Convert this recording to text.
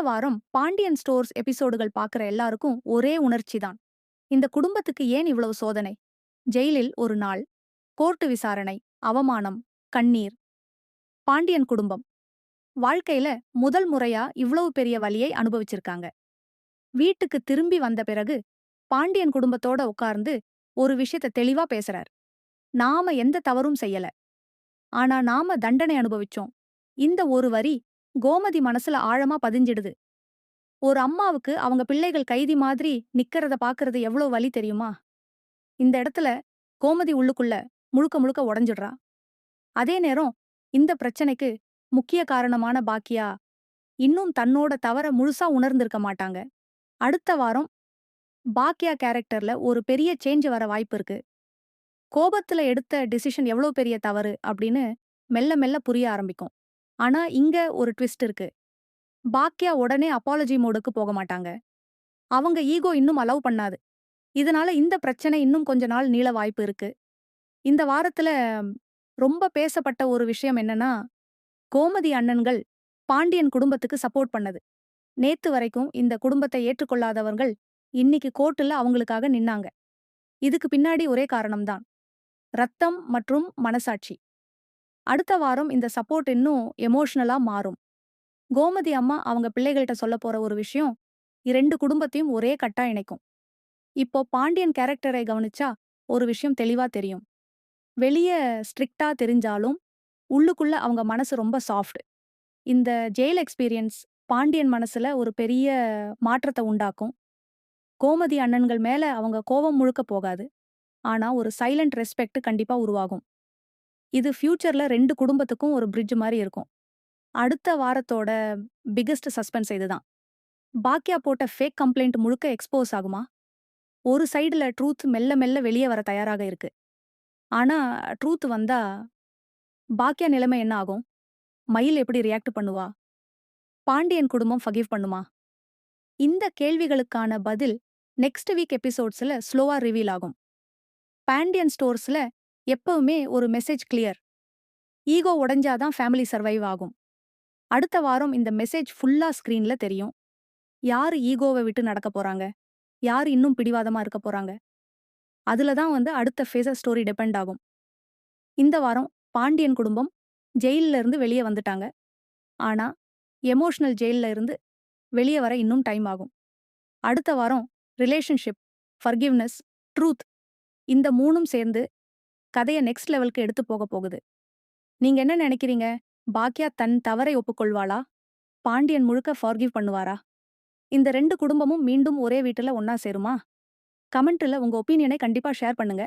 வாரம் பாண்டியன் ஸ்டோர்ஸ் எபிசோடுகள் பார்க்குற எல்லாருக்கும் ஒரே உணர்ச்சி தான். இந்த குடும்பத்துக்கு ஏன் இவ்வளவு சோதனை? ஜெயிலில் ஒரு நாள், கோர்ட்டு விசாரணை, அவமானம், கண்ணீர். பாண்டியன் குடும்பம் வாழ்க்கையில முதல் முறையா இவ்வளவு பெரிய வலியை அனுபவிச்சிருக்காங்க. வீட்டுக்கு திரும்பி வந்த பிறகு பாண்டியன் குடும்பத்தோட உட்கார்ந்து ஒரு விஷயத்த தெளிவா பேசுறார். நாம எந்த தவறும் செய்யல. ஆனா நாம தண்டனை அனுபவிச்சோம். இந்த ஒரு வரி கோமதி மனசுல ஆழமா பதிஞ்சிடுது. ஒரு அம்மாவுக்கு அவங்க பிள்ளைகள் கைதி மாதிரி நிக்கிறத பாக்குறது எவ்ளோ வலி தெரியுமா? இந்த இடத்துல கோமதி உள்ளுக்குள்ள முழுக்க முழுக்க உடைஞ்சிடுறா. அதே நேரம் இந்த பிரச்சனைக்கு முக்கிய காரணமான பாக்கியா இன்னும் தன்னோட தவற முழுசா உணர்ந்திருக்க மாட்டாங்க. அடுத்த வாரம் பாக்கியா கேரக்டர்ல ஒரு பெரிய சேஞ்ச் வர வாய்ப்பு இருக்கு. கோபத்துல எடுத்த டிசிஷன் எவ்ளோ பெரிய தவறு அப்படின்னு மெல்ல மெல்ல புரிய ஆரம்பிக்கும். ஆனா இங்க ஒரு ட்விஸ்ட் இருக்கு. பாக்கியா உடனே அப்பாலஜி மோடுக்கு போக மாட்டாங்க. அவங்க ஈகோ இன்னும் அலோவ் பண்ணாது. இதனால இந்த பிரச்சனை இன்னும் கொஞ்ச நாள் நீள வாய்ப்பு இருக்கு. இந்த வாரத்துல ரொம்ப பேசப்பட்ட ஒரு விஷயம் என்னன்னா, கோமதி அண்ணன்கள் பாண்டியன் குடும்பத்துக்கு சப்போர்ட் பண்ணது. நேத்து வரைக்கும் இந்த குடும்பத்தை ஏற்றுக்கொள்ளாதவர்கள் இன்னிக்கு கோர்ட்டுல அவங்களுக்காக நின்னாங்க. இதுக்கு பின்னாடி ஒரே காரணம் தான். ரத்தம் மற்றும் மனசாட்சி. அடுத்த வாரம் இந்த சப்போர்ட் இன்னும் எமோஷனலா மாறும். கோமதி அம்மா அவங்க பிள்ளைகள்ட்ட சொல்லப் போற ஒரு விஷயம் 2 குடும்பத்தையும் ஒரே கட்டா இணைக்கும். இப்போ பாண்டியன் கேரக்டரை கவனிச்சா ஒரு விஷயம் தெளிவா தெரியும். வெளிய ஸ்ட்ரிக்ட்டா தெரிஞ்சாலும், உள்ளுக்குள்ள அவங்க மனசு ரொம்ப சாஃப்ட். இந்த ஜெயில் எக்ஸ்பீரியன்ஸ் பாண்டியன் மனசுல ஒரு பெரிய மாற்றத்த உண்டாக்கும். கோமதி அண்ணன்கள் மேல அவங்க கோவம் முழுக்க போகாது. ஆனா ஒரு சைலண்ட் ரெஸ்பெக்ட் கண்டிப்பா உருவாகும். இது ஃபியூச்சர்ல 2 குடும்பத்துக்கும் ஒரு பிரிட்ஜ் மாரி இருக்கும். அடுத்த வாரத்தோட பிக்கெஸ்ட் சஸ்பென்ஸ் இதுதான். பாக்யா போட்ட ஃபேக் கம்ப்ளைண்ட் முழுக்க எக்ஸ்போஸ் ஆகுமா? ஒரு சைடுல ட்ரூத் மெல்ல மெல்ல வெளிய வர தயாராக இருக்கு. ஆனா ட்ரூத் வந்தா பாக்யா நிலைமை என்ன ஆகும்? மயில் எப்படி ரியாக்ட் பண்ணுவா? பாண்டியன் குடும்பம் ஃபர்கிவ் பண்ணுமா? இந்த கேள்விகளுக்கான பதில் நெக்ஸ்ட் வீக் எபிசோட்ஸ்ல ஸ்லோவா ரிவீல் ஆகும். பாண்டியன் ஸ்டோர்ஸ்ல எப்பவுமே ஒரு மெசேஜ் கிளியர். ஈகோ உடைஞ்சாதான் ஃபேமிலி சர்வைவ் ஆகும். அடுத்த வாரம் இந்த மெசேஜ் ஃபுல்லா ஸ்கிரீன்ல தெரியும். யாரு ஈகோவை விட்டு நடக்க போறாங்க? யாரு இன்னும் பிடிவாதமா இருக்க போறாங்க? அதுல தான் அடுத்த ஃபேஸ் ஸ்டோரி டிபெண்ட் ஆகும். இந்த வாரம் பாண்டியன் குடும்பம் ஜெயில்ல இருந்து வெளியே வந்துட்டாங்க. ஆனா எமோஷனல் ஜெயில்ல இருந்து வெளியே வர இன்னும் டைம் ஆகும். அடுத்த வாரம் ரிலேஷன்ஷிப், ஃபர்கிவ்னஸ், ட்ரூத் இந்த 3ம் சேர்ந்து கதைய நெக்ஸ்ட் லெவலுக்கு எடுத்து போக போகுது. நீங்க என்ன நினைக்கிறீங்க? பாக்யா தன் தவறை ஒப்புக்கொள்வாளா? பாண்டியன் முழுக்க ஃபார்கிவ் பண்ணுவாரா? இந்த 2 குடும்பமும் மீண்டும் ஒரே வீட்டுல ஒன்னா சேருமா? கமெண்ட்ல உங்க ஒப்பீனியனை கண்டிப்பா ஷேர் பண்ணுங்க.